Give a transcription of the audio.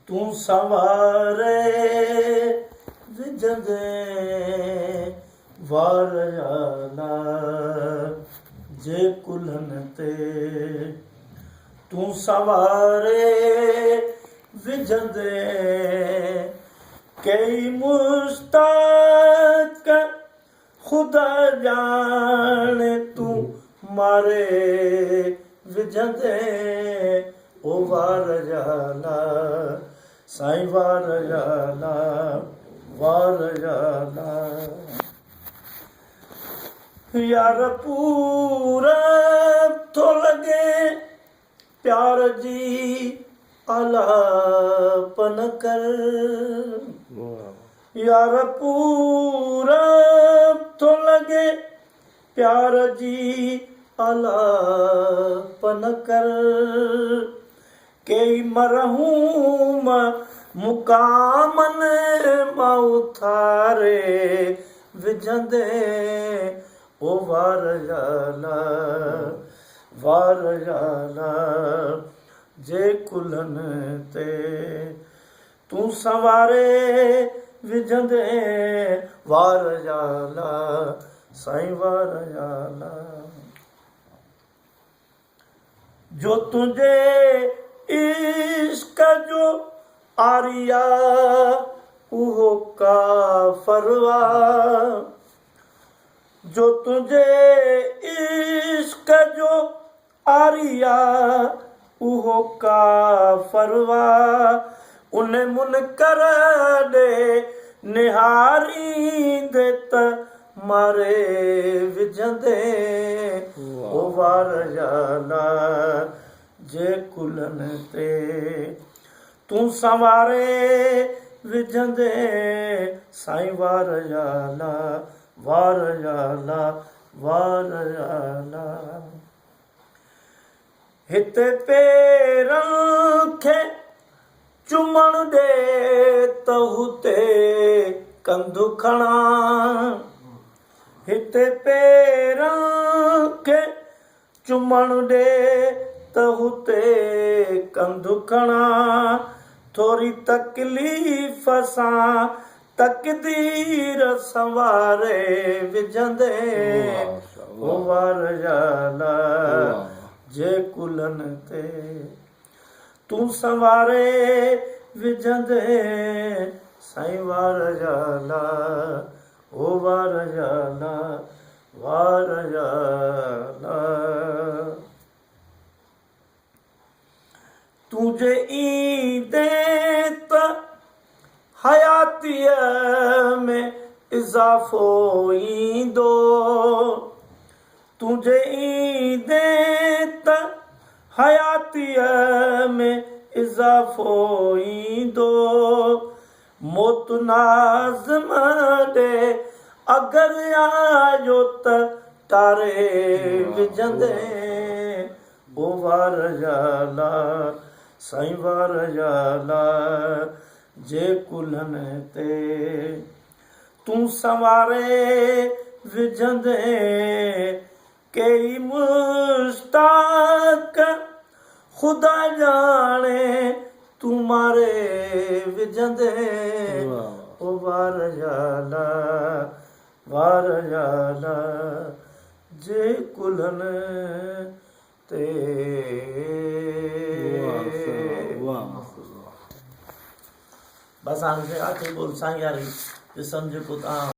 तू संवारे विझंदे वार जाला जे कुल्हनि ते। तू संवारे विझंदे कई मुश्ताक खुदा जाने तू मारे विझंदे ओ वार जाला साईं वार जाला वार जाला। यार पूरा थो लगे प्यार जी आलापन कर। यार पूरा थो लगे प्यार जी आलापन कर। कई मरहूम मुकामन मां उथारे विझंदे ओ वार जाला वार जाला जे कुल्हनि ते। तू संवारे विझंदे वार जाला साईं वार जाला। जो तुंहिंजे इश्क जो आरिया उहो काफ़रवा। जो तुंहिंजे इश्क जो आरिया उहो काफ़रवा। उन मुनकर ॾे निहारींदे त मारे विझंदे ओ वार जाला जे कुल्हनि ते। तू संवारे विझंदे साईं वार जाला वार जाला वार जाला। हिते पेरनि खे चुमण ॾे त हुते कंधु खणा। हिते पेरनि खे चुमण ॾे त हुते कंधु खणा। थोरी तकलीफ़ सां तक़दीर संवारे विझंदे ओ वार जाला जे कुल्हनि ते। तू संवारे विझंदे साईं वार जाला ओ वार जाला वार जाला। तुझे ईंदे त हयातीअ में इज़ाफ़ो ईंदो। तुझे ईंदे त हयातीअ में इज़ाफ़ो ईंदो। मौत नाज़िम ॾे अगरि आयो त तारे विझंदे ओ वार जाला साईं वार जाला जे कुल्हनि ते। तू संवारे विझंदे कई मुश्ताक खुदा जाने तू मारे विझंदे ओ वार जाला जे कुल्हनि ते। बस हाणे आख़िरी बोल साईं यारी ॾिसण जेको तव्हां